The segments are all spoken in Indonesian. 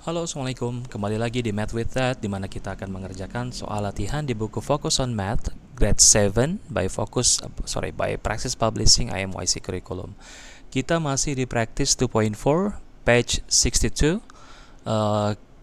Halo, Assalamualaikum. Kembali lagi di Math with That, di mana kita akan mengerjakan soal latihan di buku Focus on Math, Grade 7 by Praxis Publishing IMYC Curriculum. Kita masih di Practice 2.4, page 62.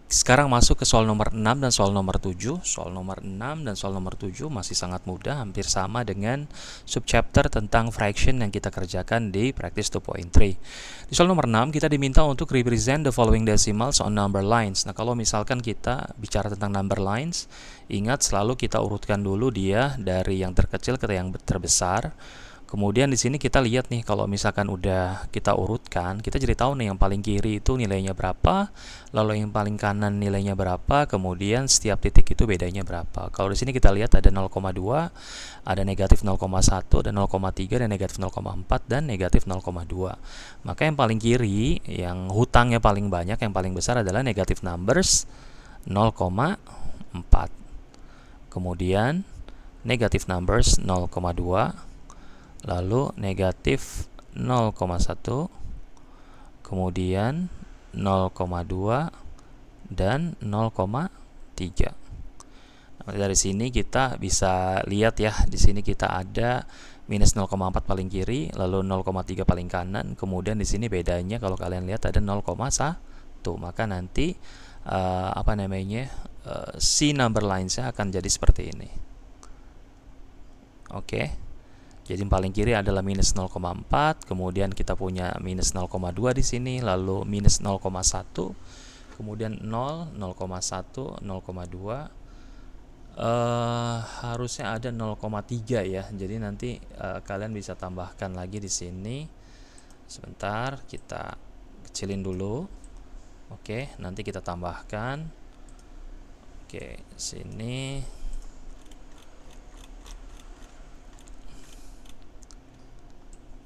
Sekarang masuk ke soal nomor 6 dan soal nomor 7. Soal nomor 6 dan soal nomor 7 masih sangat mudah, hampir sama dengan subchapter tentang fraction yang kita kerjakan di Practice 2.3. Di soal nomor 6 kita diminta untuk represent the following decimals on number lines. Nah, kalau misalkan kita bicara tentang number lines, ingat selalu kita urutkan dulu dia dari yang terkecil ke yang terbesar. Kemudian di sini kita lihat nih, kalau misalkan udah kita urutkan, kita jadi tahu nih yang paling kiri itu nilainya berapa, lalu yang paling kanan nilainya berapa, kemudian setiap titik itu bedanya berapa. Kalau di sini kita lihat ada 0,2, ada negatif 0,1, ada 0,3, dan negatif 0,4, dan negatif 0,2. Maka yang paling kiri, yang hutangnya paling banyak, yang paling besar adalah negatif numbers 0,4. Kemudian negatif numbers 0,2, lalu negatif 0,1, kemudian 0,2, dan 0,3. Nah, dari sini kita bisa lihat ya, di sini kita ada minus 0,4 paling kiri, lalu 0,3 paling kanan, kemudian di sini bedanya kalau kalian lihat ada 0,1. Maka nanti si number lines-nya akan jadi seperti ini. Oke. Jadi yang paling kiri adalah minus 0,4, kemudian kita punya minus 0,2 di sini, lalu minus 0,1, kemudian 0, 0,1, 0,2. Harusnya ada 0,3 ya. Jadi nanti kalian bisa tambahkan lagi di sini. Sebentar, kita kecilin dulu. Oke, nanti kita tambahkan. Oke, sini.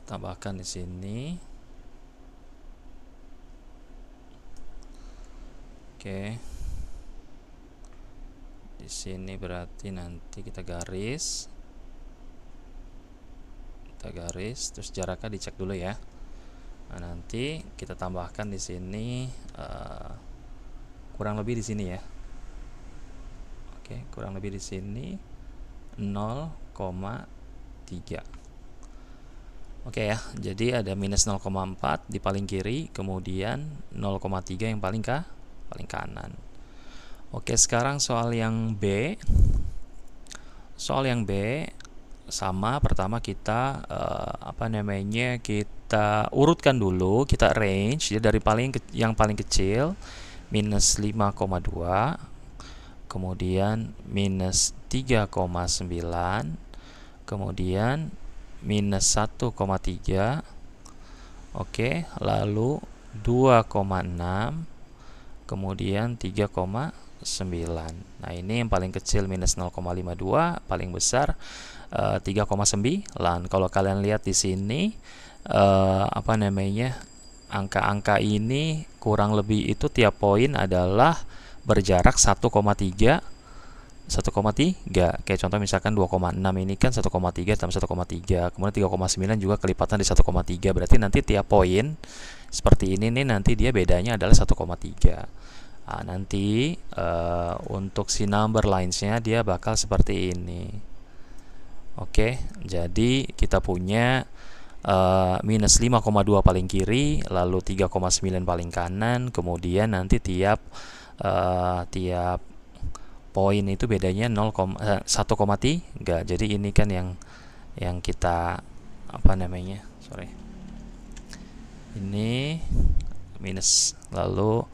Tambahkan di sini. Oke. Di sini berarti nanti kita garis. Terus jaraknya dicek dulu ya. Nah, nanti kita tambahkan di sini kurang lebih di sini ya. Oke, kurang lebih di sini 0,3. Oke ya, jadi ada minus 0,4 di paling kiri, kemudian 0,3 yang paling kanan. Oke, sekarang soal yang B. Soal yang B sama, pertama kita kita urutkan dulu, kita range ya, dari yang paling kecil minus 5,2, kemudian minus 3,9, kemudian minus 1,3, oke, lalu 2,6, kemudian 3,9. Nah, ini yang paling kecil minus 0,52, paling besar 3,9. Kalau kalian lihat di sini angka-angka ini kurang lebih itu tiap poin adalah berjarak 1,3. Kayak contoh misalkan 2,6 ini kan 1,3 tambah 1,3, kemudian 3,9 juga kelipatan di 1,3. Berarti nanti tiap poin seperti ini nih, nanti dia bedanya adalah 1,3. Nah, nanti untuk si number lines-nya dia bakal seperti ini. Oke, jadi kita punya minus 5,2 paling kiri, lalu 3,9 paling kanan, kemudian nanti tiap poin itu bedanya 1,3. Jadi ini kan yang kita ini minus, lalu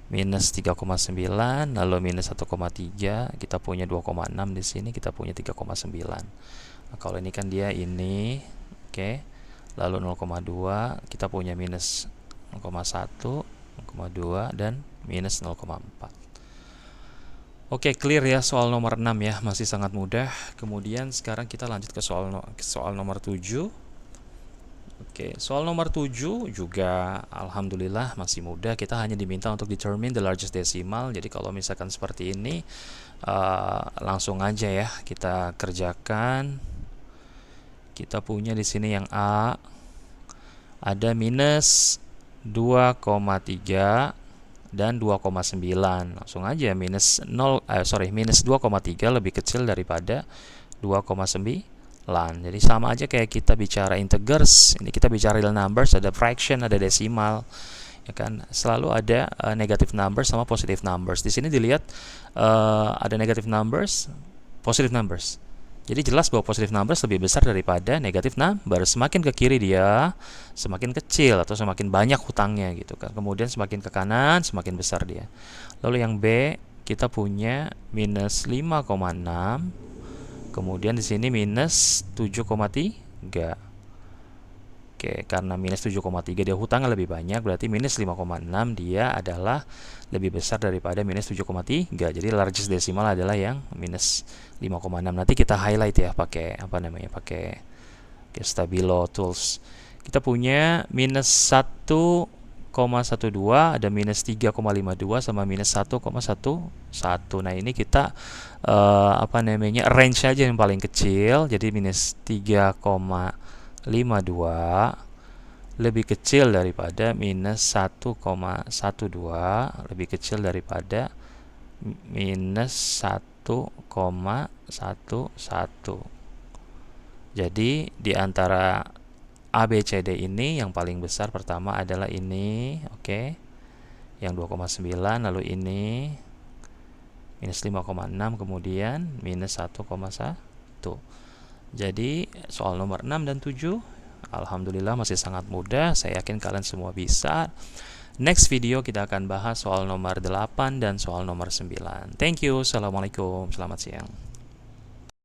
minus 3,9, lalu minus 1,3, kita punya 2,6 di sini, kita punya 3,9. Nah, kalau ini kan dia ini, oke. Lalu 0,2, kita punya minus 0,1, 0,2, dan minus 0,4. Oke, clear ya soal nomor 6 ya, masih sangat mudah. Kemudian sekarang kita lanjut ke soal nomor 7. Oke, soal nomor 7 juga alhamdulillah masih mudah. Kita hanya diminta untuk determine the largest decimal. Jadi kalau misalkan seperti ini langsung aja ya kita kerjakan. Kita punya di sini yang A ada minus 2,3 dan 2,9. Langsung aja minus 2,3 lebih kecil daripada 2,9. Jadi sama aja kayak kita bicara integers, ini kita bicara real numbers, ada fraction, ada desimal, ya kan, selalu ada negative numbers sama positive numbers. Di sini dilihat ada negative numbers, positive numbers. Jadi jelas bahwa positive numbers lebih besar daripada negative numbers. Semakin ke kiri dia semakin kecil atau semakin banyak hutangnya gitu kan. Kemudian semakin ke kanan semakin besar dia. Lalu yang B kita punya minus 5,6. Kemudian di sini minus 7,3. Oke, karena minus 7,3 dia hutangnya lebih banyak, berarti minus 5,6 dia adalah lebih besar daripada minus 7,3. Jadi largest decimal adalah yang minus 5,6. Nanti kita highlight ya pakai pakai Stabilo tools. Kita punya minus 1,12, ada minus 3,52 sama minus 1,11. Nah, ini kita range aja yang paling kecil. Jadi minus 3,52 lebih kecil daripada minus 1,12, lebih kecil daripada minus 1,11. Jadi di antara A, B, C, D ini yang paling besar pertama adalah ini, oke, yang 2,9, lalu ini minus 5,6, kemudian minus 1,1. Jadi soal nomor 6 dan 7 alhamdulillah masih sangat mudah. Saya yakin kalian semua bisa. Next video kita akan bahas soal nomor 8 dan soal nomor 9. Thank you. Assalamualaikum. Selamat siang.